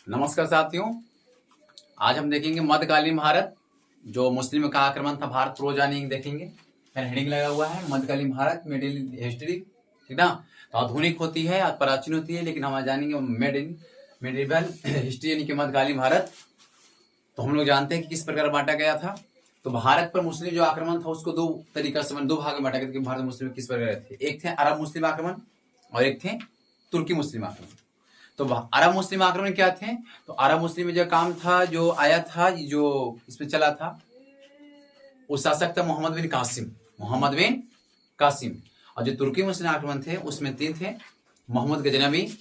नमस्कार साथियों, आज हम देखेंगे मध्यकालीन भारत। जो मुस्लिम का आक्रमण था भारत पर, वो जानेंगे, देखेंगे। हेडिंग लगा हुआ है मध्यकालीन भारत मिडिल हिस्ट्री, ठीक ना। तो आधुनिक होती है, प्राचीन होती है, लेकिन हम जानेंगे मेडिवल हिस्ट्री यानी कि मध्यकालीन भारत। तो हम लोग जानते हैं कि किस प्रकार बांटा गया था। तो भारत पर मुस्लिम जो आक्रमण था उसको दो तरीका से दो भाग में बांटा गया था कि भारत मुस्लिम किस प्रकार थे। एक थे अरब मुस्लिम आक्रमण और एक थे तुर्की मुस्लिम आक्रमण। तो अरब मुस्लिम आक्रमण क्या थे? तो अरब मुस्लिम में जो काम था, जो आया था, जो इसमें चला था, वो शासक था मोहम्मद बिन कासिम। और जो तुर्की मुस्लिम आक्रमण थे उसमें तीन थे, मोहम्मद गजनवी,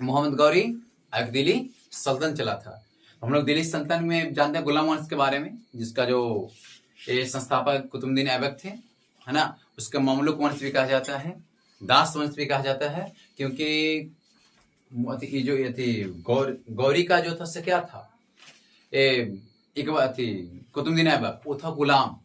मोहम्मद गौरी, एक दिल्ली सल्तनत चला था। हम लोग दिल्ली सल्तनत में जानते हैं गुलाम वंश के बारे में, जिसका जो संस्थापक कुतुबुद्दीन ऐबक थे, है ना। उसका ममलुक वंश भी कहा जाता है, दास वंश भी कहा जाता है, क्योंकि जो ये थी गौरी का जो था से क्या था, एक बात थी कुतुबुद्दीन ऐबक, वो था गुलाम,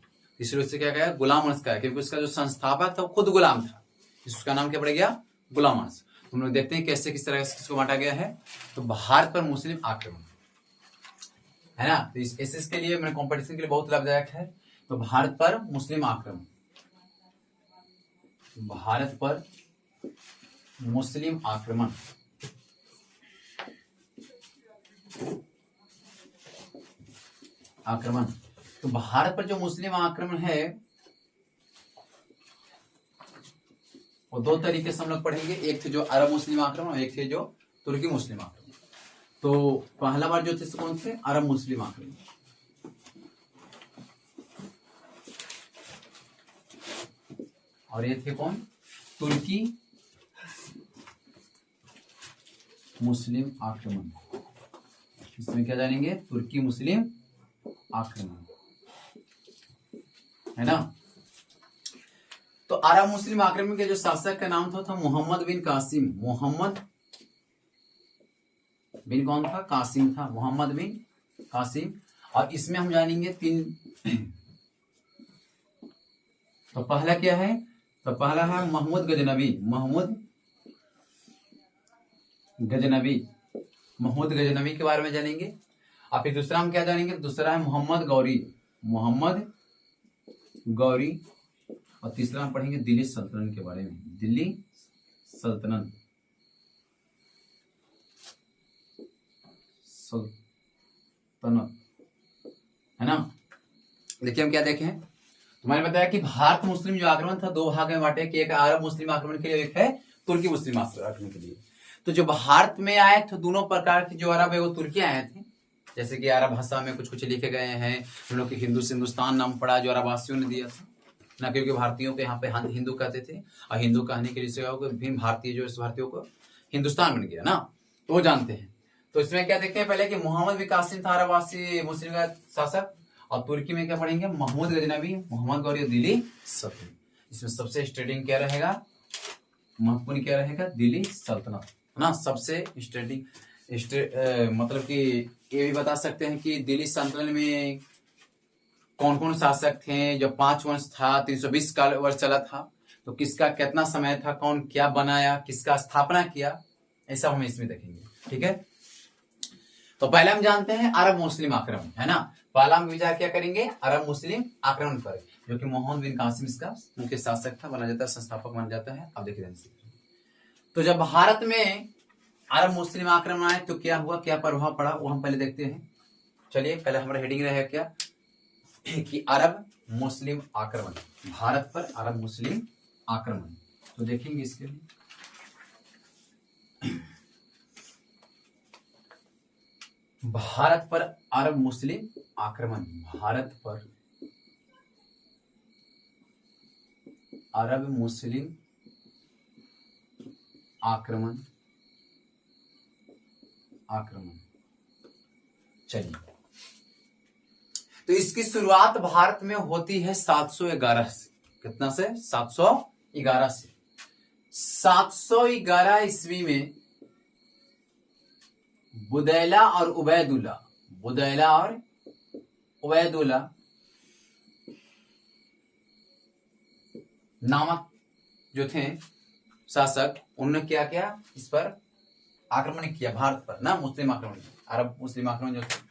इसलिए उससे क्या कहा गुलाम वंश का, क्योंकि उसका जो संस्थापक था वो खुद गुलाम था, इसका नाम क्या पड़ गया, गुलाम वंश। हम लोग देखते हैं कैसे किस तरह से किसको बांटा गया है। तो भारत पर मुस्लिम आक्रमण, है ना, तो इसके लिए मेरे कॉम्पिटिशन के लिए बहुत लाभदायक है। तो भारत पर मुस्लिम आक्रमण, भारत पर मुस्लिम आक्रमण, तो भारत पर जो मुस्लिम आक्रमण है वो दो तरीके से हम लोग पढ़ेंगे। एक थे जो अरब मुस्लिम आक्रमण और एक थे जो तुर्की मुस्लिम आक्रमण। तो पहला बार जो थे कौन थे? अरब मुस्लिम आक्रमण। और ये थे कौन? तुर्की मुस्लिम आक्रमण। इसमें क्या जानेंगे? तुर्की मुस्लिम आक्रमण, है ना। तो अरब मुस्लिम आक्रमण के जो शासक का नाम था मोहम्मद बिन कासिम। मोहम्मद बिन कौन था? कासिम था, मोहम्मद बिन कासिम। और इसमें हम जानेंगे तीन। तो पहला क्या है? तो पहला है महमूद गजनवी। महमूद गजनवी के बारे में जानेंगे। और फिर दूसरा हम क्या जानेंगे? दूसरा है मोहम्मद गौरी। और तीसरा हम पढ़ेंगे दिल्ली सल्तनत के बारे में, दिल्ली सल्तनत, है ना। देखिए हम क्या देखें, मैंने बताया कि भारत मुस्लिम जो आक्रमण था दो भाग में बांटे, कि एक अरब मुस्लिम आक्रमण के लिए, एक है तुर्की मुस्लिम आक्रमण के लिए। तो जो भारत में आए थे दोनों प्रकार के, जो अरब है वो तुर्की आए थे, जैसे कि अरब भाषा में कुछ कुछ लिखे गए हैं। हम लोग के हिंदुस्तान नाम पड़ा जो अरबवासियों ने दिया था ना, क्योंकि भारतीयों को यहाँ पे हिंदू कहते थे, और हिंदू कहने के लिए भीम भारतीय, जो इस भारतीयों को हिंदुस्तान बन गया ना, तो वो जानते हैं। तो इसमें क्या देखते हैं पहले कि मोहम्मद बिन कासिम था अरबवासी मुस्लिम का शासक, और तुर्की में क्या पढ़ेंगे? महमूद गजनवी, मोहम्मद गौरी, दिल्ली सल्तनत। इसमें सबसे स्टार्टिंग क्या रहेगा? महत्वपूर्ण क्या रहेगा? दिल्ली सल्तनत, है ना। सबसे स्टार्टिंग मतलब कि ये भी बता सकते हैं कि दिल्ली सल्तनत में कौन कौन शासक थे। जो 5 वंश था, 320 काल वर्ष चला था, तो किसका कितना समय था, कौन क्या बनाया, किसका स्थापना किया, ऐसा हम इसमें देखेंगे, ठीक है। तो पहले हम जानते हैं अरब मुस्लिम आक्रमण, है ना। पहला हम विचार क्या करेंगे? अरब मुस्लिम आक्रमण पर, जो कि मोहम्मद बिन कासिम इसका मुख्य शासक था, बना जाता है, संस्थापक बन जाता है। अब देखिए, तो जब भारत में अरब मुस्लिम आक्रमण आए तो क्या हुआ, क्या प्रभाव पड़ा, वो हम पहले देखते हैं। चलिए, पहले हमारा हेडिंग रहेगा क्या कि अरब मुस्लिम आक्रमण, भारत पर अरब मुस्लिम आक्रमण। तो देखेंगे इसके लिए, भारत पर अरब मुस्लिम आक्रमण, भारत पर अरब मुस्लिम आक्रमण। चलिए, तो इसकी शुरुआत भारत में होती है 711 से। कितना से? 711 से। 711 ईस्वी में बुदैला और उबैदुल्ला नामक जो थे शासक, उन्होंने क्या किया, इस पर आक्रमण किया भारत पर ना, मुस्लिम आक्रमण, अरब मुस्लिम आक्रमण जो थे,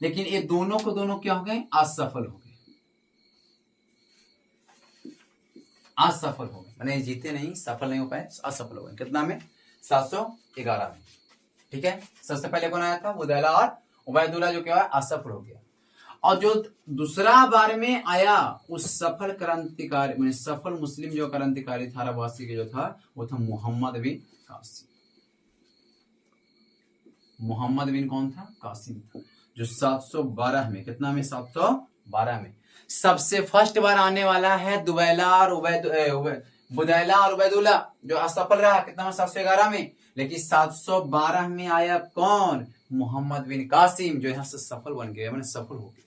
लेकिन ये दोनों को दोनों क्या हो गए, असफल हो गए, असफल हो गए, मैंने जीते नहीं, सफल नहीं हो पाए, असफल हो गए। कितना में, 711 में। ठीक है, सबसे पहले कौन आया था, बुदैला और उबैदुल्ला, जो क्या है असफल हो गया। और जो दूसरा बार में आया उस सफल क्रांतिकारी, मैंने सफल मुस्लिम जो क्रांतिकारी था अरबवासी के जो था, वो था मोहम्मद बिन कासिम। मोहम्मद बिन कौन था, कासिम था, जो 712 में, कितना में, 712 में सबसे फर्स्ट बार आने वाला है। बुदैला और उबैदुल्ला जो असफल रहा, कितना में, 711 में। लेकिन 712 में आया कौन, मोहम्मद बिन कासिम, जो यहां से सफल बन गया, मैंने सफल हो गया।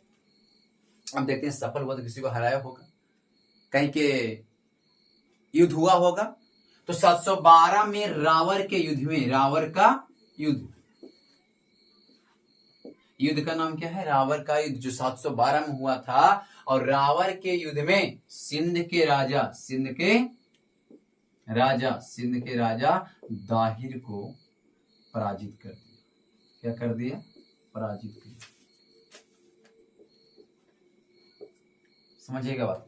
अब देखते हैं, सफल हुआ तो किसी को हराया होगा, कहीं के युद्ध हुआ होगा। तो 712 में रावर के युद्ध में, रावर का युद्ध, युद्ध का नाम क्या है, रावर का युद्ध, जो 712 में हुआ था। और रावर के युद्ध में सिंध के राजा दाहिर को पराजित कर दिया। क्या कर दिया, पराजित कर दिया। समझिएगा बात।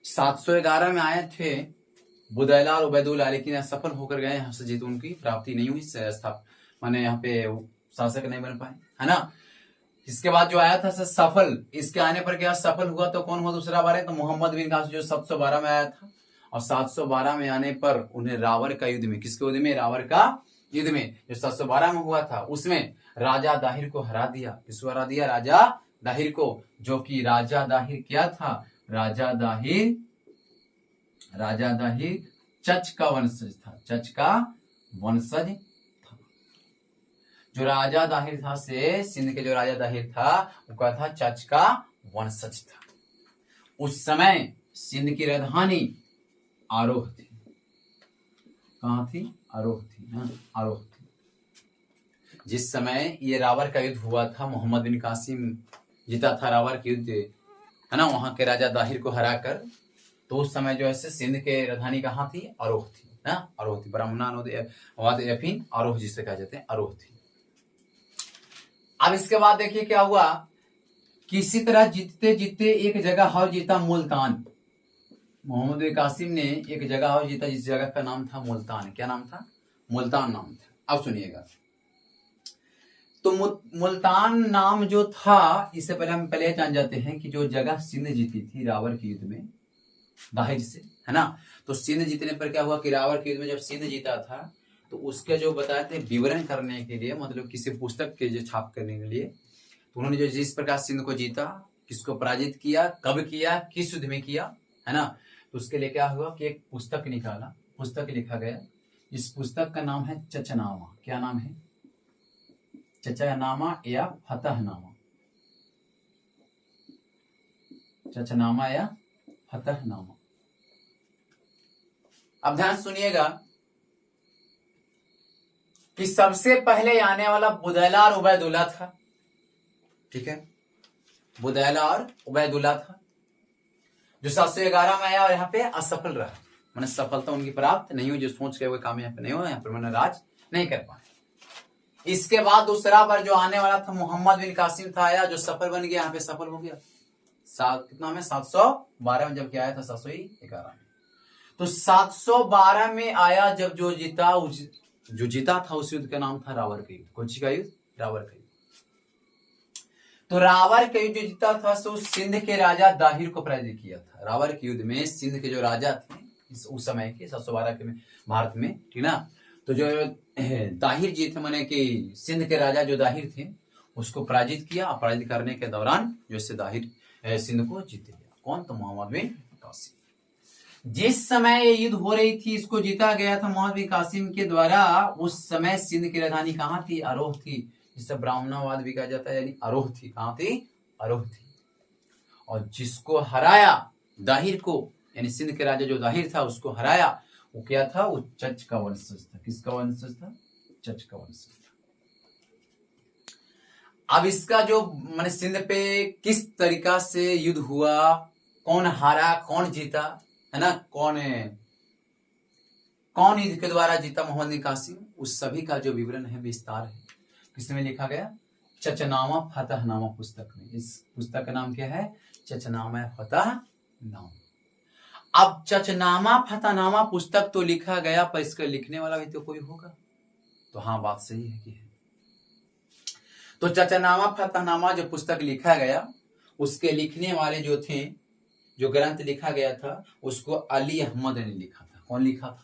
711 में आए थे बुदैला और उबैदुल्ला, लेकिन असफल होकर गए, यहाँ से जीत उनकी प्राप्ति नहीं हुई, माने यहाँ पे शासक नहीं बन पाए, है ना। इसके बाद जो आया था सफल, इसके आने पर क्या सफल हुआ, तो कौन हुआ दूसरा बार है, तो मोहम्मद बिन कासिम, जो 712 में आया था। और 712 में आने पर उन्हें रावर का युद्ध में, किसके युद्ध में, रावर का युद्ध में, जो 712 में हुआ था, उसमें राजा दाहिर को हरा दिया। किसको हरा दिया, राजा दाहिर को, जो कि राजा दाहिर क्या था, राजा दाहिर चच का वंशज था, चच का वंशज था। जो राजा दाहिर था से सिंध के जो राजा दाहिर था, वो क्या था, चच का वंशज था। उस समय सिंध की राजधानी आरोह थी। कहां थी, आरोह थी ना, आरोह थी। जिस समय ये रावर का युद्ध हुआ था, मोहम्मद बिन कासिम जीता था रावर के युद्ध, है ना, वहां के राजा दाहिर को हराकर। तो उस समय जो है सिंध के राजधानी कहाँ थी, आरोह थी ना, आरोह थी, ब्राह्मणा आरोह जिसे कहा जाते हैं, आरोह थी। अब इसके बाद देखिए क्या हुआ, किसी तरह जीतते जीतते एक जगह और जीता, मुल्तान। मोहम्मद बिन कासिम ने एक जगह और जीता, जिस जगह का नाम था मुल्तान। क्या नाम था, मुल्तान नाम था। अब सुनिएगा, तो मुल्तान नाम जो था, इससे पहले हम पहले जान जाते हैं कि जो जगह सिंध जीती थी रावर के युद्ध में दाहिर से, है ना, तो सिंध जीतने पर क्या हुआ कि रावर के युद्ध में जब सिंध जीता था, तो उसके जो बताए थे विवरण करने के लिए, मतलब किसी पुस्तक के जो छाप करने के लिए, तो उन्होंने जो जिस प्रकार सिंध को जीता, किसको पराजित किया, कब किया, किस युद्ध में किया, है ना, तो उसके लिए क्या हुआ कि एक पुस्तक निकाला, पुस्तक लिखा गया। इस पुस्तक का नाम है चचनामा। क्या नाम है, चचनामा या फतहनामा, चचनामा या फतहनामा। अब ध्यान सुनिएगा कि सबसे पहले आने वाला बुदैला और उबैदुल्ला था। ठीक है, बुदैला और उबैदुल्ला था, जो 711 में आया और यहाँ पे असफल रहा, मैंने सफलता उनकी प्राप्त नहीं हुई, जो सोच के वो काम यहाँ पे नहीं हुआ, यहाँ पे मैंने राज नहीं कर पाया। इसके बाद दूसरा बार जो आने वाला था मोहम्मद बिन कासिम था, आया, जो सफल बन गया, यहाँ पे सफल हो गया। कितना में, 712 में, जबकि आया था 711 में। तो 712 में आया जब जो जीता था, उस युद्ध का नाम था रावर का युद्ध। कौन सी का युद्ध, रावर का युद्ध। तो रावर के युद्ध जो जीता था, तो सिंध के राजा दाहिर को पराजित किया था। रावर के युद्ध में सिंध के जो राजा थे उस समय के 712 के भारत में, ठीक ना, तो जो दाहिर जी थे, माने कि सिंध के राजा जो दाहिर थे, उसको पराजित किया। पराजित करने के दौरान जो इससे दाहिर सिंध को जीत लिया। कौन, तो मोहम्मद बिन कासिम। जिस समय ये युद्ध हो रही थी, इसको जीता गया था मोहम्मद बिन कासिम के द्वारा। उस समय सिंध की राजधानी कहाँ थी, आरोह थी, जिसे ब्राह्मणावाद भी कहा जाता है, यानी आरोह थी। कहाँ थी, आरोह थी। और जिसको हराया दाहिर को, यानी सिंध के राजा जो दाहिर था, उसको हराया, वो क्या था, वो चच का वंशज था। किसका वंशज था, चच का वंशज था। अब इसका जो मैंने सिंध पे किस तरीका से युद्ध हुआ, कौन हारा कौन जीता, है ना, कौन कौन युद्ध के द्वारा जीता मोहम्मद बिन कासिम, उस सभी का जो विवरण है विस्तार है किसमें लिखा गया, चचनामा फतहनामा पुस्तक में। इस पुस्तक का नाम क्या है, चचनामा फतहनामा। अब चचनामा फतहनामा पुस्तक तो लिखा गया, पर इसका लिखने वाला भी तो कोई होगा। तो हाँ, बात सही है कि है। तो चचनामा फतहनामा जो पुस्तक लिखा गया, उसके लिखने वाले जो थे, जो ग्रंथ लिखा गया था, उसको अली अहमद ने लिखा था। कौन लिखा था,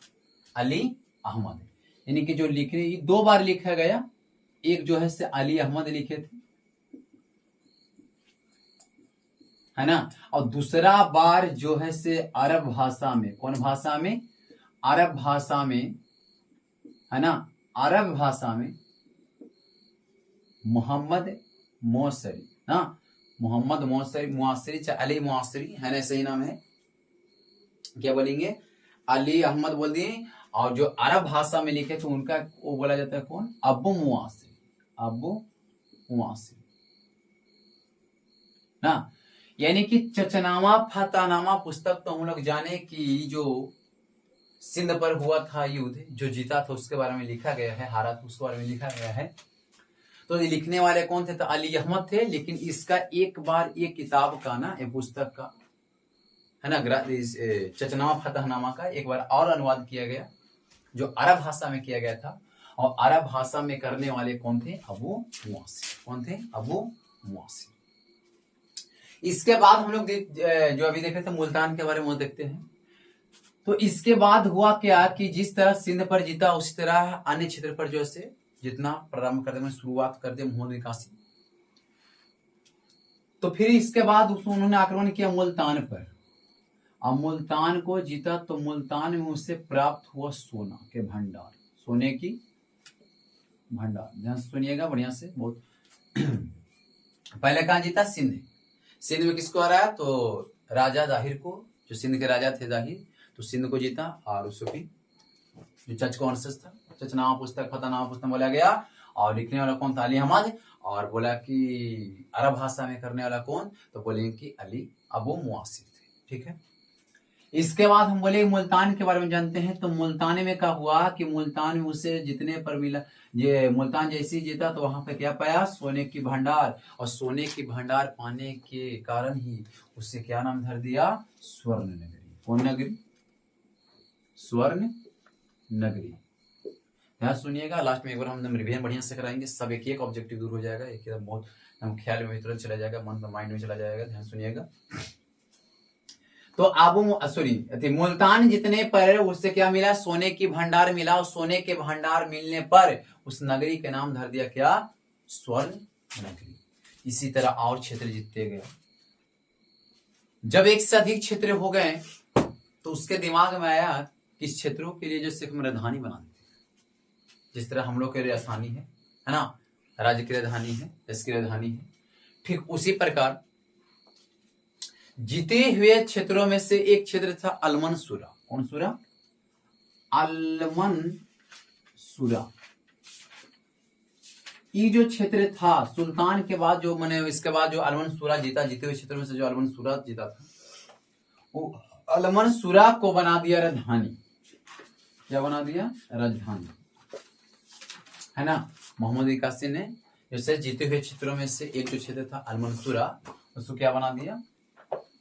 अली अहमद। यानी कि जो लिखने, दो बार लिखा गया, एक जो है से अली अहमद लिखे थे, है ना, और दूसरा बार जो है से अरब भाषा में, कौन भाषा में, अरब भाषा में, है ना, अरब भाषा में मोहम्मद मौसरी, ना, मोहम्मद मुआसरी, चाहे अली मुआसरी, है ना, सही नाम है, क्या बोलेंगे, अली अहमद बोल दिए। और जो अरब भाषा में लिखे तो उनका वो बोला जाता है कौन, अबू मुआसरी, अबू मुआसरी ना। यानी कि चचनामा फतहनामा पुस्तक तो हम लोग जाने कि जो सिंध पर हुआ था युद्ध, जो जीता था उसके बारे में लिखा गया है, हारा था उसके बारे में लिखा गया है। तो लिखने वाले कौन थे, तो अली अहमद थे। लेकिन इसका एक बार ये किताब का ना, ये पुस्तक का, है ना, चचनामा फतहनामा का एक बार और अनुवाद किया गया, जो अरब भाषा में किया गया था। और अरब भाषा में करने वाले कौन थे, अबू मुआसिर। कौन थे, अबू मुआसिर। इसके बाद हम लोग जो अभी देख रहे थे मुल्तान के बारे में, वो देखते हैं। तो इसके बाद हुआ क्या कि जिस तरह सिंध पर जीता, उसी तरह अन्य क्षेत्र पर जो है जितना प्रारंभ कर दे, शुरुआत कर दे मोहम्मद बिन कासिम। तो फिर इसके बाद उन्होंने आक्रमण किया मुल्तान पर। अब मुल्तान को जीता तो मुल्तान में उससे प्राप्त हुआ सोना के भंडार, सोने की भंडार। ध्यान सुनिएगा बढ़िया से, बहुत पहले कहां जीता, सिंध। सिंध में किसको हराया, तो राजा दाहिर को, जो सिंध के राजा थे दाहिर, तो सिंध को जीता। और उसको भी जो चच का वंशज था, चचनामा पुस्तक फतहनामा पुस्तक बोला गया। और लिखने वाला कौन था, अली अहमद। और बोला कि अरब भाषा में करने वाला कौन, तो बोले कि अली अबू मुआसिर थे। ठीक है। इसके बाद हम बोले मुल्तान के बारे में जानते हैं। तो मुल्तान में क्या हुआ कि मुल्तान में उसे जितने पर मिला, ये मुल्तान जैसे ही जीता तो वहां पे क्या पाया, सोने की भंडार। और सोने की भंडार पाने के कारण ही उससे क्या नाम धर दिया, स्वर्ण नगरी। कौन नगरी, स्वर्ण नगरी। ध्यान सुनिएगा, लास्ट में एक बार हम रिवीजन बढ़िया से कराएंगे, सब एक एक ऑब्जेक्टिव दूर हो जाएगा, एक एकदम बहुत हम ख्याल में तुरंत चला जाएगा, मन माइंड में चला जाएगा। ध्यान सुनिएगा। तो आबू मुल्तान जितने पर उससे क्या मिला, सोने की भंडार मिला। और सोने के भंडार मिलने पर उस नगरी के नाम धर दिया क्या, स्वर्ण नगरी। इसी तरह और क्षेत्र जीतते गए। जब एक से अधिक क्षेत्र हो गए तो उसके दिमाग में आया कि इस क्षेत्रों के लिए जैसे हम राजधानी बना देते, जिस तरह हम लोग के राजधानी है ना, राज्य की राजधानी है, देश की राजधानी है। ठीक उसी प्रकार जीते हुए क्षेत्रों में से एक क्षेत्र था अलमनसूरा। कौन सूरा, अलमनसूरा। ये जो क्षेत्र था सुल्तान के बाद जो मैंने, इसके बाद जो अलमनसूरा जीता, जीते हुए क्षेत्रों में से जो अलमनसूरा जीता था, वो अलमनसूरा को बना दिया राजधानी। क्या बना दिया, राजधानी, है ना। मोहम्मद बिन कासिम ने जैसे जीते हुए क्षेत्रों में से एक जो क्षेत्र था अलमनसूरा, उसको क्या बना दिया,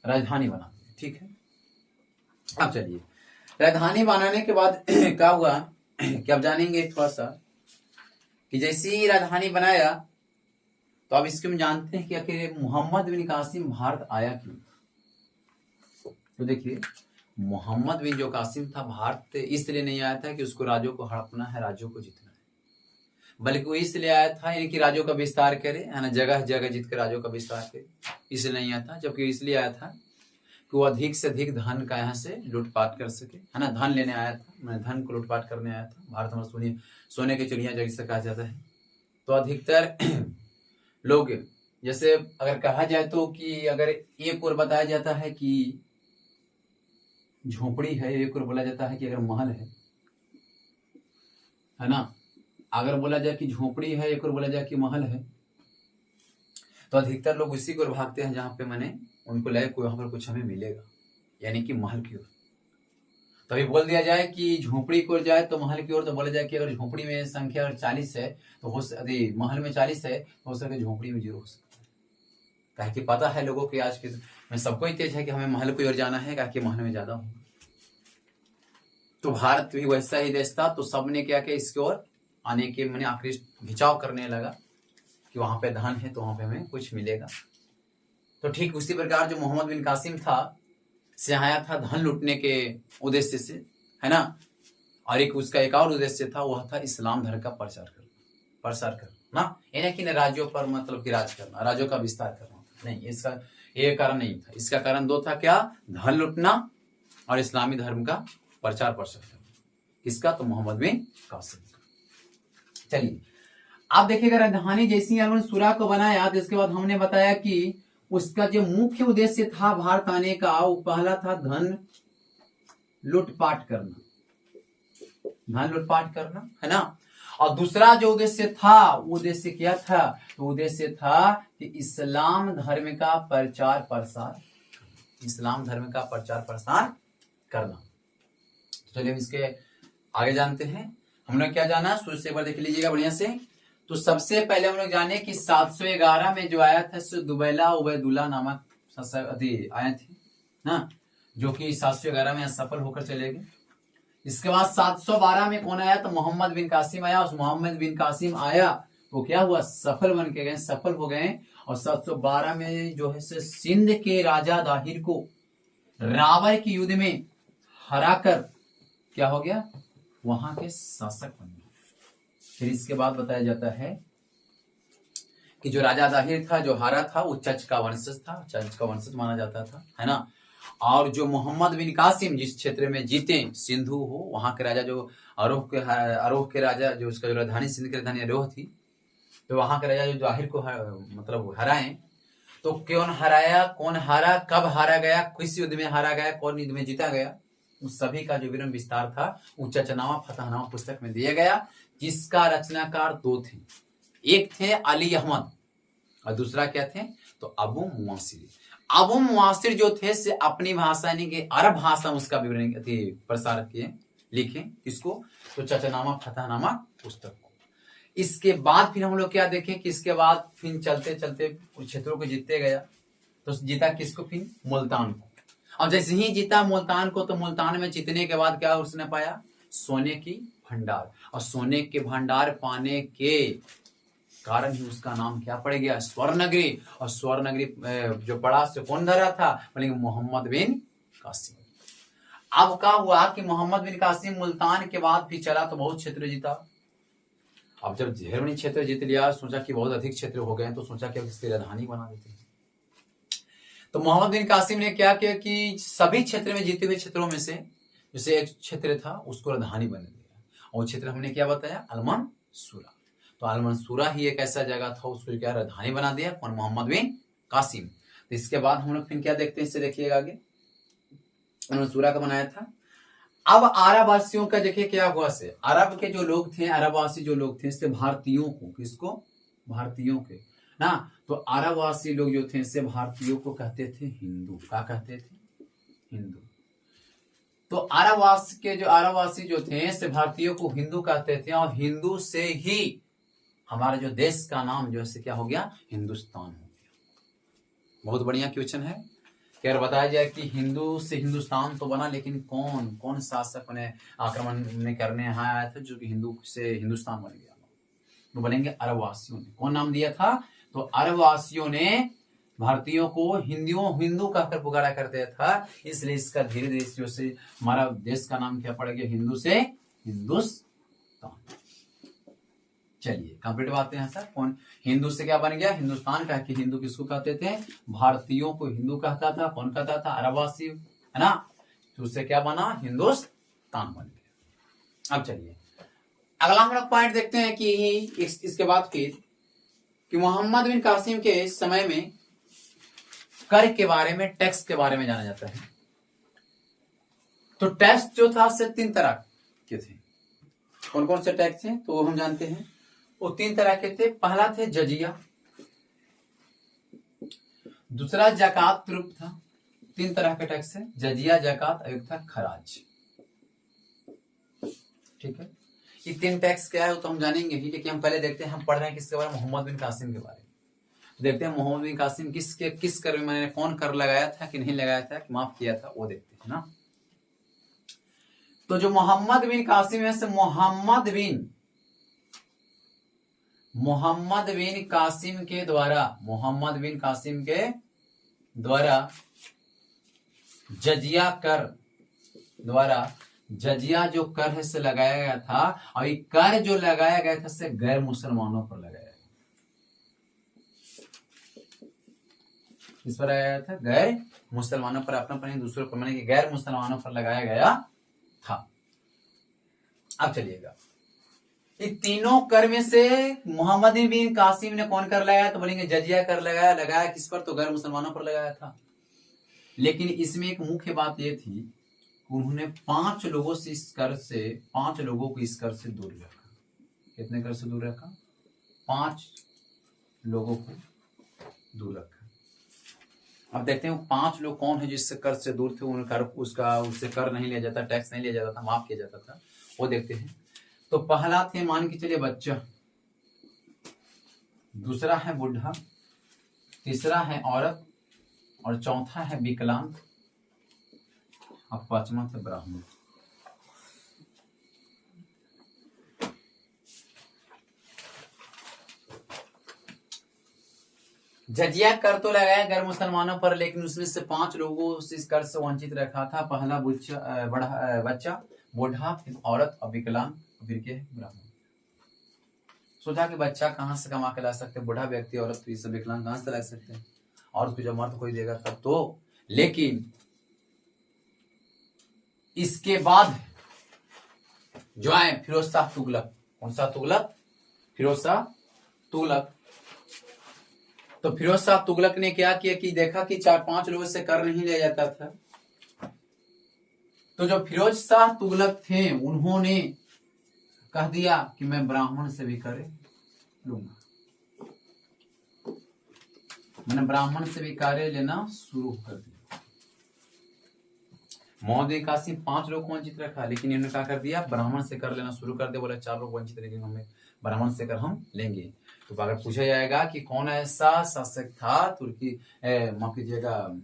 राजधानी बना दिया। ठीक है। अब चलिए, राजधानी बनाने के बाद क्या हुआ कि अब जानेंगे थोड़ा सा कि जैसे ही राजधानी बनाया तो अब इसको हम जानते हैं कि आखिर मोहम्मद बिन कासिम भारत आया क्यों। तो देखिए, मोहम्मद बिन जो कासिम था भारत इसलिए नहीं आया था कि उसको राज्यों को हड़पना है, राज्यों को जीतना है, बल्कि वो इसलिए आया था यानी कि राज्यों का विस्तार करे, है ना, जगह जगह जीत कर राज्यों का विस्तार करे, इसलिए नहीं आया था। जबकि इसलिए आया था कि वो अधिक से अधिक धन का यहाँ से लूटपाट कर सके, है ना, धन लेने आया था, मैं धन को लूटपाट करने आया था। भारत में सुनिए सोने की चिड़िया जैसे कहा जाता है। तो अधिकतर लोग, जैसे अगर कहा जाए तो कि अगर एक और बताया जाता है कि झोपड़ी है, एक और बोला जाता है कि अगर महल है ना, अगर बोला जाए कि झोपड़ी है, एक और बोला जाए कि महल है, तो अधिकतर लोग उसी को भागते हैं जहां पे मैंने उनको लगे कोई वहां पर कुछ हमें मिलेगा, यानी कि महल की ओर। तभी बोल दिया जाए कि झोपड़ी की ओर जाए तो महल की ओर, तो बोला जाए कि अगर झोपड़ी में संख्या अगर 40 है तो यदि महल में 40 है तो हो सके झोपड़ी में 0 हो सकता है। काहे कि पता है लोगों की आज के में सबको ही तेज है कि हमें महल की ओर जाना है, काहे कि महल में ज्यादा होगा। तो भारत भी वैसा ही देश था, तो सबने क्या किया, इसकी ओर आने के मैंने आकृष्ट खिंचाव करने लगा कि वहां पे धन है तो वहां पे हमें कुछ मिलेगा। तो ठीक उसी प्रकार जो मोहम्मद बिन कासिम था से आया था धन लूटने के उद्देश्य से, है ना। और एक उसका एक और उद्देश्य था, वह था इस्लाम धर्म का प्रसार करना, ये नहीं कि राज्यों पर मतलब कि राज करना, राज्यों का विस्तार करना, नहीं, इसका ये कारण नहीं था। इसका कारण दो था, क्या, धन लूटना और इस्लामी धर्म का प्रचार प्रसार करना। किसका, तो मोहम्मद बिन कासिम का। चलिए आप देखिएगा, राजधानी जैसी उन्होंने सूरा को बनाया तो इसके बाद हमने बताया कि उसका जो मुख्य उद्देश्य था भारत आने का, वो पहला था धन लूटपाट करना, है ना। और दूसरा जो उद्देश्य था, वो उद्देश्य क्या था, तो उद्देश्य था कि इस्लाम धर्म का प्रचार प्रसार करना। चलिए इसके आगे जानते हैं। हमने क्या जाना, शुरू से एक बार देख लीजिएगा बढ़िया से। तो सबसे पहले हम लोग जाने कि 711 में जो आया था दुबैला उबैदुल्ला नामक आए थे ना, जो कि 711 में सफल होकर चले गए। इसके बाद 712 में कौन आया, तो मोहम्मद बिन कासिम आया। उस मोहम्मद बिन कासिम आया तो क्या हुआ, सफल हो गए। और 712 में जो है सिंध के राजा दाहिर को रावण के युद्ध में हराकर क्या हो गया, वहां के शासक बन गए। फिर इसके बाद बताया जाता है कि जो राजा दाहिर था, जो हारा था, वो चच का वंशज माना जाता था, है ना। और जो मोहम्मद बिन कासिम जिस क्षेत्र में जीते, सिंधु हो, वहां के राजा जो अरोह के राजा, जो उसका जो राजधानी सिंध की राजधानी अरोह थी, तो वहां के राजा जो दाहिर को मतलब हराए। तो कौन हराया, कौन हारा, कब हारा गया, किस युद्ध में हारा गया, कौन युद्ध में जीता गया, उस सभी का जो विवरण विस्तार था वो चचनामा फतहनामा पुस्तक में दिया गया, जिसका रचनाकार दो थे। एक थे अली अहमद और दूसरा क्या थे, तो अबू मुआसिर जो थे से अपनी भाषा यानी कि अरब भाषा में उसका विवरण प्रसार किए, लिखे। किसको, तो चचनामा फतहनामा पुस्तक को। इसके बाद फिर हम लोग क्या देखें कि इसके बाद फिर चलते चलते क्षेत्रों को जीतते गया। तो जीता किसको, फिर मुल्तान को। और जैसे ही जीता मुल्तान को, तो मुल्तान में जीतने के बाद क्या उसने पाया, सोने की भंडार। और सोने के भंडार पाने के कारण ही उसका नाम क्या पड़ गया, स्वर्णनगरी। और स्वर्णनगरी जो पड़ा से कौन धरा था, बोलेंगे मोहम्मद बिन कासिम। अब क्या हुआ कि मोहम्मद बिन कासिम मुल्तान के बाद फिर चला तो बहुत क्षेत्र जीता। अब जब ढेर क्षेत्र जीत लिया, सोचा कि बहुत अधिक क्षेत्र हो गए, तो सोचा कि अब इसकी राजधानी बना देते हैं। तो मोहम्मद बिन कासिम ने क्या किया कि सभी क्षेत्र में जीते हुए क्षेत्रों में से जैसे एक क्षेत्र था उसको राजधानी बना दिया। और क्षेत्र हमने क्या बताया, अलमनसूरा। तो अलमनसूरा ही एक ऐसा जगह था, उसको क्या राजधानी बना दिया, कौन, मोहम्मद बिन कासिम। तो इसके बाद हम लोग फिर क्या देखते हैं, इससे देखिएगा आगे, अलमनसूरा का बनाया था। अब अरब वासियों का देखिए क्या हुआ से, अरब के जो लोग थे, अरबवासी जो लोग थे, इससे भारतीयों को, किसको, भारतीयों के ना। तो अरबवासी लोग जो थे इससे भारतीयों को कहते थे हिंदू। क्या कहते थे, हिंदू। तो अरबवासी जो थे इससे भारतीयों को हिंदू कहते थे। और हिंदू से ही हमारा जो देश का नाम जो है क्या हो गया, हिंदुस्तान हो गया। बहुत बढ़िया क्वेश्चन है कि अगर बताया जाए कि हिंदू से हिंदुस्तान तो बना, लेकिन कौन शासक ने आक्रमण में करने यहाँ आया था जो कि हिंदू से हिंदुस्तान बन गया, तो बोलेंगे अरबवासियों ने। कौन नाम दिया था, तो अरबवासियों ने भारतीयों को हिंदू कहकर पुकारा करते था। इसलिए इसका धीरे धीरे जो से हमारा देश का नाम क्या पड़ गया, हिंदू से हिंदुस्तान। चलिए कंप्लीट बातें हैं सर। कौन हिंदू से क्या बन गया, हिंदुस्तान का। कि हिंदू किसको कहते थे, भारतीयों को हिंदू कहता था। कौन कहता था, अरबवासी, है ना। तो उससे क्या बना, हिंदुस्तान बन गया। अब चलिए अगला हम लोग पॉइंट देखते हैं कि इसके बाद फिर कि मोहम्मद बिन कासिम के समय में कर के बारे में, टैक्स के बारे में जाना जाता है। तो टैक्स जो था से 3 तरह के थे। कौन कौन से टैक्स थे, तो हम जानते हैं। वो 3 तरह के थे। पहला थे जजिया, दूसरा जकात रूप था। 3 तरह के टैक्स है, जजिया, जकात, और था खराज। ठीक है, ये 3 टैक्स क्या है वो तो हम जानेंगे ही, लेकिन हम पहले देखते हैं, हम पढ़ रहे हैं किसके बारे में, मोहम्मद बिन कासिम के बारे में। तो देखते हैं मोहम्मद बिन कासिम किस कर में मैंने कौन कर लगाया था कि नहीं लगाया था कि माफ किया था, वो देखते हैं ना। तो जो मोहम्मद बिन कासिम है, मोहम्मद बिन कासिम के द्वारा जजिया जो कर है से लगाया गया था, और ये कर जो लगाया गया था से गैर मुसलमानों पर लगाया गया। किस पर लगाया गया था? गैर मुसलमानों पर, अपना पर दूसरों पर, माने कि गैर मुसलमानों पर लगाया गया था। अब चलिएगा, ये तीनों कर में से मोहम्मद बिन कासिम ने कौन कर लगाया? तो बोलेंगे जजिया कर लगाया किस पर? तो गैर मुसलमानों पर लगाया था। लेकिन इसमें एक मुख्य बात ये थी, उन्होंने 5 लोगों से इस कर से 5 लोगों को इस कर से दूर रखा। कितने कर से दूर रखा? 5 लोगों को दूर रखा। अब देखते हैं 5 लोग कौन है जिससे कर से दूर थे, उससे कर नहीं लिया जाता, टैक्स नहीं लिया जाता था, माफ किया जाता था, वो देखते हैं। तो पहला थे, मान के चलिए बच्चा, दूसरा है बुढ़ा, तीसरा है औरत, और चौथा है विकलांग, और 5वां थे ब्राह्मण। जजिया कर तो लगाया गैर मुसलमानों पर, लेकिन उसमें से 5 लोगों से इस कर से वंचित रखा था। पहला बच्चा, बूढ़ा, फिर औरत और विकलांग, फिर के ब्राह्मण। सोचा कि बच्चा कहाँ से कमा के ला सकते, बूढ़ा व्यक्ति, औरत, तो ये सब विकलांग कहाँ से ला सकते हैं, और उसको जब मर्द कोई देगा तब तो। लेकिन इसके बाद जो आए फिरोज शाह तुगलक। कौन सा तुगलक? फिरोज शाह तुगलक। तो फिरोज शाह तुगलक ने क्या किया कि देखा कि 4-5 लोगों से कर नहीं लिया जाता था, तो जो फिरोज शाह तुगलक थे उन्होंने कह दिया कि मैं ब्राह्मण से भी कर लूंगा। मैंने ब्राह्मण से भी कार्य लेना शुरू कर दिया। मोहम्मद बिन कासिम 5 लोग को वंचित रखा, लेकिन इन्होंने क्या कर दिया? ब्राह्मण से कर लेना शुरू कर दिया। बोला 4 लोग वंचित, लेकिन हमें ब्राह्मण से कर हम लेंगे। तो अगर पूछा जाएगा कि कौन ऐसा शासक था तुर्की, माफ कीजिएगा,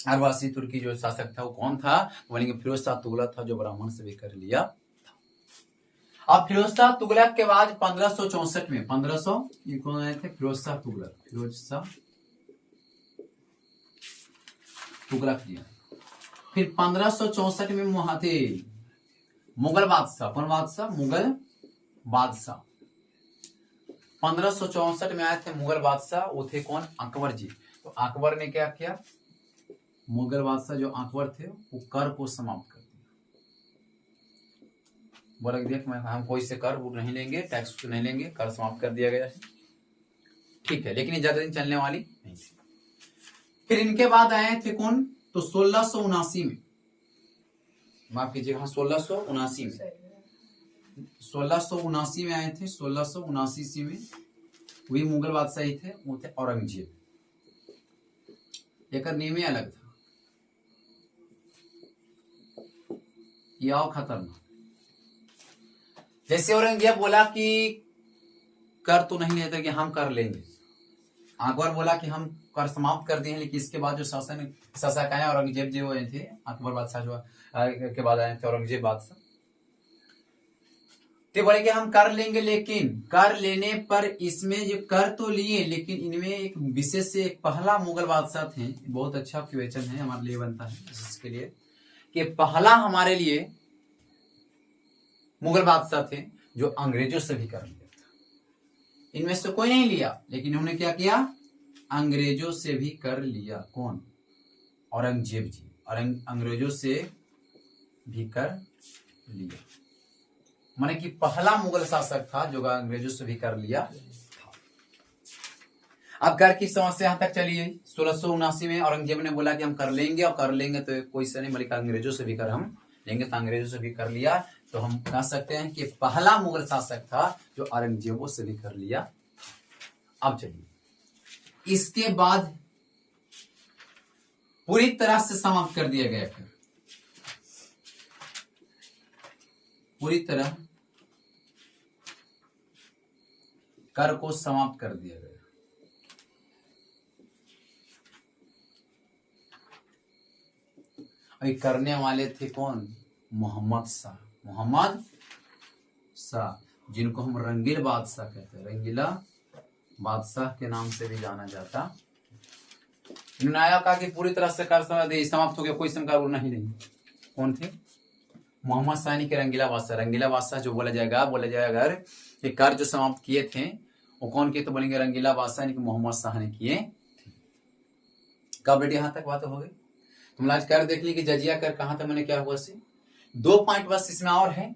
अरवासी तुर्की जो शासक था वो कौन था? बोलेंगे फिरोज शाह तुगलक था, जो ब्राह्मण से भी कर लिया था। अब फिरोज शाह तुगलक के बाद 1564 में 1500 ये कौन आए थे? फिरोज शाह तुगलक जी। फिर 1564 में मुगल बादशाह, कौन बादशाह? मुगल बादशाह 1564 में आए थे मुगल बादशाह। वो थे कौन? अकबर जी। तो अकबर ने क्या किया? मुगल बादशाह जो अकबर थे वो कर को समाप्त कर दिया। बोला देख हम कोई से कर वो नहीं लेंगे, टैक्स नहीं लेंगे, कर समाप्त कर दिया गया है। ठीक है, लेकिन ये ज्यादा दिन चलने वाली नहीं थी। फिर इनके बाद आए थे कौन? तो 1679 में, माफ कीजिएगा, 1679 में आए थे। 1679 में वही मुगल बादशाह ही थे, वो थे औरंगजेब। एक नियम अलग था, ये आओ खतरनाक। जैसे औरंगजेब बोला कि कर तो नहीं लेते कि हम कर लेंगे, अकबर बोला कि हम कर समाप्त कर दिए हैं, लेकिन इसके बाद जो शासक आए औरंगजेब जी हुए थे, अकबर बादशाह जो के बाद आए थे औरंगजेब बादशाह, तो बोले कि हम कर लेंगे, लेकिन कर लेने पर इसमें जो कर तो लिए, लेकिन इनमें एक विशेष से एक पहला मुगल बादशाह थे, बहुत अच्छा क्वेश्चन है हमारे लिए बनता है इसके लिए, कि पहला हमारे लिए मुगल बादशाह थे जो अंग्रेजों से भी कर लिया था। इनमें से कोई नहीं लिया, लेकिन उन्होंने क्या किया? अंग्रेजों से भी कर लिया। कौन? औरंगजेब जी। अंग्रेजों से भी कर लिया, माने कि पहला मुगल शासक था जो अंग्रेजों से भी कर लिया था। अब कर की समस्या यहां तक चली है। 1679 में औरंगजेब ने बोला कि हम कर लेंगे, और कर लेंगे तो कोई से नहीं, बल्कि अंग्रेजों से भी कर हम लेंगे, तो अंग्रेजों से भी कर लिया। तो हम कह सकते हैं कि पहला मुगल शासक था जो औरंगजेबों से भी कर लिया। अब चलिए, इसके बाद पूरी तरह से समाप्त कर दिया गया। पूरी तरह कर को समाप्त कर दिया गया। अभी करने वाले थे कौन? मोहम्मद शाह, जिनको हम रंगीला बादशाह कहते हैं, रंगीला बादशाह के नाम से भी जाना जाता। इन्होंने आया कहा कि पूरी तरह से कर समाप्त हो गया, कोई सरकार नहीं। कौन थे? मोहम्मद शाह के रंगीला बादशाह जो बोला जाएगा अगर कि कर जो समाप्त किए थे वो कौन किए? तो बोलेंगे रंगीला बादशाह यानी कि मोहम्मद शाह ने किए। कब बेटी यहां तक बात हो गई? तुम आज कर देख ली कि जजिया कर कहां तक मैंने क्या हुआ से 2 पॉइंट बस इसमें और है।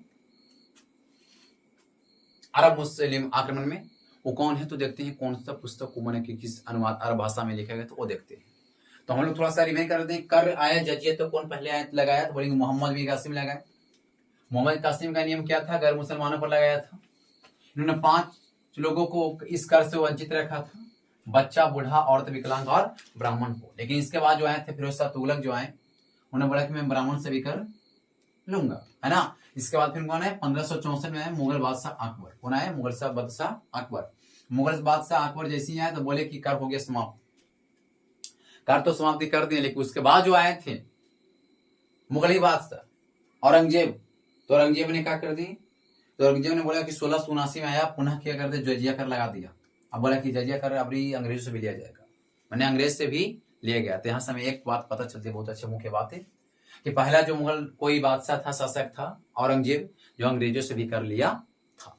अरब मुस्लिम आक्रमण में वो कौन है तो देखते हैं कौन सा पुस्तक को मैंने किस अनुवाद अरब भाषा में लिखा गया तो वो देखते हैं। तो हम लोग थोड़ा सा रिवाइज कर दें। कर आया जजिया तो कौन पहले आयत लगाया? तो बोलेंगे मोहम्मद बिन कासिम लगाया। मोहम्मद कासिम का नियम क्या था? गैर मुसलमानों पर लगाया था। इन्होंने 5 लोगों को इस कर से वंचित रखा था, बच्चा, बूढ़ा, औरत, विकलांग और ब्राह्मण को। लेकिन इसके बाद जो आए थे फिरोज शाह तुगलक जो आए उन्होंने बोला कि मैं ब्राह्मण से भी कर लूंगा, है ना। इसके बाद फिर कौन है? 1564 में आए मुगल बादशाह अकबर। कौन आए? मुगल बादशाह अकबर। मुगल बादशाह अकबर जैसे ही आए तो बोले कि कर हो गया समाप्त। कर तो समाप्ति कर दिए, लेकिन उसके बाद जो आए थे मुगली बादशाह औरंगजेब, तो औरंगजेब ने क्या कर दी? तो औरंगजेब ने बोला कि 1679 में आया, पुनः क्या कर दे? जजिया कर लगा दिया। अब बोला कि जजिया कर अब अंग्रेजों से भी लिया जाएगा, मैंने अंग्रेज से भी लिया गया। तो यहाँ से हमें एक बात पता चलती है, बहुत अच्छी मुख्य बात है कि पहला जो मुगल कोई बादशाह था, शासक था औरंगजेब, जो अंग्रेजों से भी कर लिया था।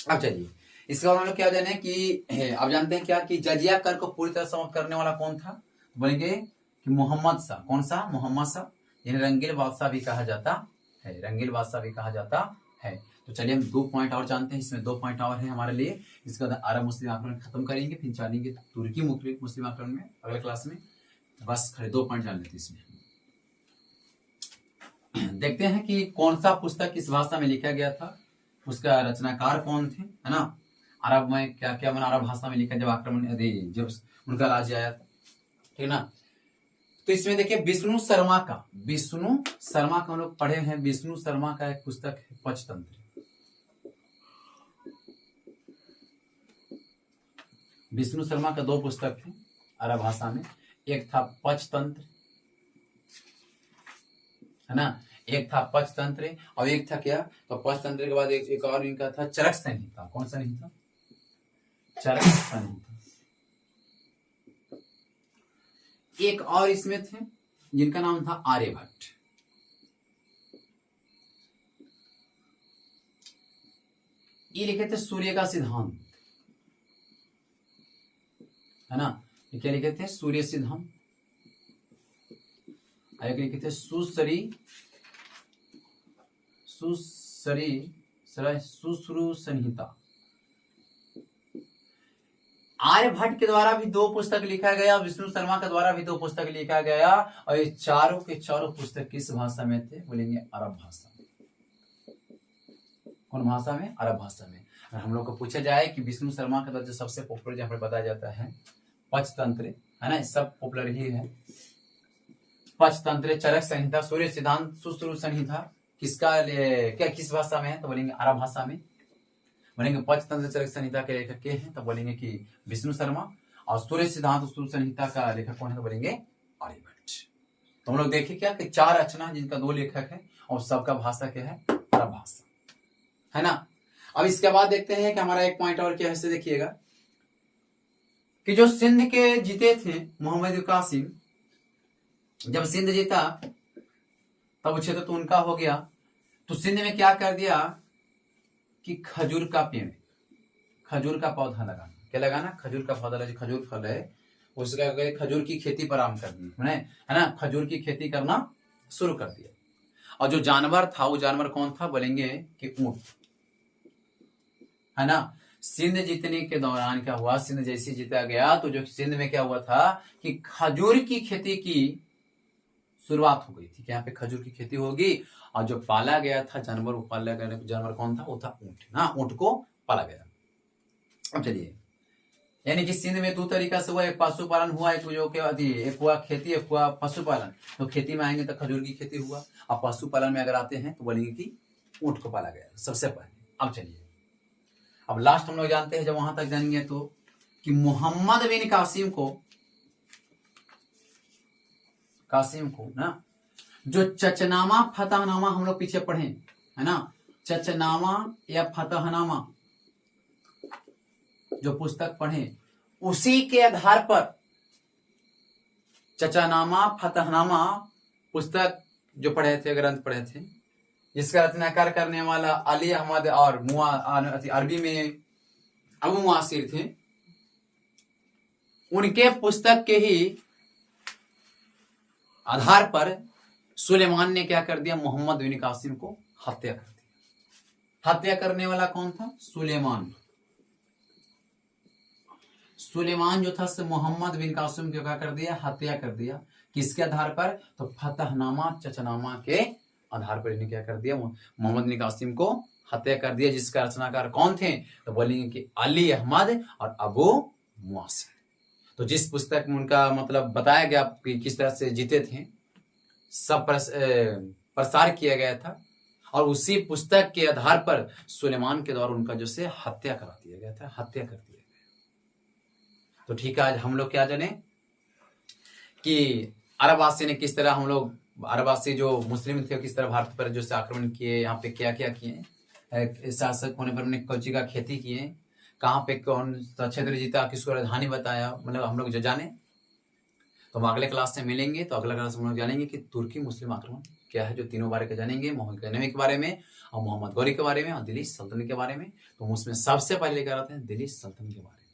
अब चलिए इसके बाद हम लोग क्या जाने कि अब जानते हैं क्या कि जजिया कर को पूरी तरह समाप्त करने वाला कौन था? बोलेंगे कि मोहम्मद शाह। कौन सा? मोहम्मद शाह, यानी रंगील बादशाह भी कहा जाता है, रंगील बादशाह भी कहा जाता है। तो चलिए हम 2 पॉइंट और जानते हैं, इसमें 2 पॉइंट और है हमारे लिए। इसके बाद अरब मुस्लिम आक्रमण खत्म करेंगे, फिर जानेंगे तुर्की मुस्लिम आक्रमण में अगले क्लास में। बस खड़े 2 पॉइंट जान लेते इसमें। देखते हैं कि कौन सा पुस्तक किस भाषा में लिखा गया था, उसका रचनाकार कौन थे, है ना। अरब में क्या क्या मैंने अरब भाषा में लिखा जब आक्रमण जब उनका राज्य आया था, ठीक ना। तो इसमें देखिए विष्णु शर्मा का हम लोग पढ़े हैं। विष्णु शर्मा का एक पुस्तक है पंचतंत्र। विष्णु शर्मा का 2 पुस्तक थे अरब भाषा में, एक था पंचतंत्र, है ना, एक था पंचतंत्र और एक था क्या? तो पंचतंत्र के बाद एक और इनका था चरक संहिता। कौन सा नहीं था? चरक संहिता। एक और इसमें थे जिनका नाम था आर्यभट्ट। ये लिखे थे सूर्य का सिद्धांत, है ना। ये क्या लिखे थे? सूर्य सिद्धांत। एक लिखे थे सुश्रु संहिता। आर्यभट्ट के द्वारा भी 2 पुस्तक लिखा गया, विष्णु शर्मा के द्वारा भी 2 पुस्तक लिखा गया, और ये चारों के चारों पुस्तक किस भाषा में थे? बोलेंगे अरब भाषा में। कौन भाषा में? अरब भाषा में। अगर हम लोग को पूछा जाए कि विष्णु शर्मा का जो सबसे पॉपुलर जहाँ पर बताया जाता है पंचतंत्र, है ना, सब पॉपुलर ही है। पंचतंत्र, चरक संहिता, सूर्य सिद्धांत, सुश्रु संहिता किसका क्या किस भाषा में है? तो बोलेंगे अरब भाषा में। बोलेंगे पंचतंत्र चरक संहिता के लेखक के हैं? तो बोलेंगे कि विष्णु शर्मा। और सूर्य सिद्धांत सुश्रु संहिता का लेखक कौन है? तो बोलेंगे आर्यभट्ट। तो हम लोग देखें क्या कि 4 रचना जिनका 2 लेखक है और सबका भाषा क्या है? अरब भाषा, है ना। अब इसके बाद देखते हैं कि हमारा एक पॉइंट और क्या है, देखिएगा कि जो सिंध के जीते थे मोहम्मद कासिम, जब सिंध जीता तब क्षेत्र तो उनका हो गया। तो सिंध में क्या कर दिया कि खजूर का पेड़, खजूर का पौधा लगाना। क्या लगाना? खजूर का पौधा, जो खजूर फल है उसका खजूर की खेती पर आरंभ कर दी, है ना। खजूर की खेती करना शुरू कर दिया। और जो जानवर था वो जानवर कौन था? बोलेंगे कि ऊंट, है ना। सिंध जीतने के दौरान क्या हुआ? सिंध जैसे जीता गया तो जो सिंध में क्या हुआ था कि खजूर की खेती की शुरुआत हो गई थी कि यहाँ पे खजूर की खेती होगी। और जो पाला गया था जानवर, वो पाला गया जानवर कौन था? वो था ऊंट, ना। ऊंट को पाला गया। अब चलिए, यानी कि सिंध में 2 तरीका से हुआ, एक पशुपालन हुआ, एक हुआ खेती, एक हुआ पशुपालन। तो खेती में आएंगे तो खजूर की खेती हुआ, और पशुपालन में अगर आते हैं तो बोलेंगे कि ऊंट को पाला गया सबसे पहले। अब चलिए, अब लास्ट हम लोग जानते हैं, जब वहां तक जानेंगे तो, कि मोहम्मद बिन कासिम को ना, जो चचनामा फतहनामा हम लोग पीछे पढ़े है ना, चचनामा या फतहनामा जो पुस्तक पढ़े, उसी के आधार पर चचनामा फतहनामा पुस्तक जो पढ़े थे, ग्रंथ पढ़े थे, जिसका रचनाकार करने वाला अली अहमद और अरबी में अबू मुआसिर थे, उनके पुस्तक के ही आधार पर सुलेमान ने क्या कर दिया, मोहम्मद बिन कासिम को हत्या कर दिया। हत्या करने वाला कौन था, सुलेमान। सुलेमान जो था मोहम्मद बिन कासिम को क्या कर दिया, हत्या कर दिया। किसके आधार पर, तो फतहनामा चचनामा के आधार पर इन्हें क्या कर दिया, मोहम्मद बिन कासिम को हत्या कर दिया। जिसका रचनाकार कौन थे, तो बोलेंगे कि अली अहमद और अबू मुआसिर। तो जिस पुस्तक में उनका मतलब बताया गया कि किस तरह से जीते थे, सब प्रसार किया गया था, और उसी पुस्तक के आधार पर सुलेमान के द्वारा उनका जो से हत्या करा दिया गया था, हत्या कर दिया गया। तो ठीक है, आज हम लोग क्या जाने कि अरबवासी ने किस तरह, हम लोग अरबवासी जो मुस्लिम थे किस तरह भारत पर जो से आक्रमण किए, यहाँ पे क्या क्या किए, शासक होने पर उन्होंने कौची का खेती किए, कहाँ पे कौन सा क्षेत्र जीता, किसको राजधानी बताया, मतलब हम लोग जो जाने। तो हम अगले क्लास से मिलेंगे, तो अगला क्लास में हम लोग जानेंगे कि तुर्की मुस्लिम आक्रमण क्या है, जो तीनों बारे में जानेंगे, मोहम्मद गजनवी के बारे में और मोहम्मद गौरी के बारे में और दिल्ली सल्तनत के बारे में। तो उसमें सबसे पहले लेकर आते हैं दिल्ली सल्तनत के बारे में।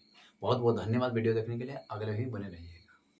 बहुत बहुत धन्यवाद वीडियो देखने के लिए, अगले भी बने रहिए।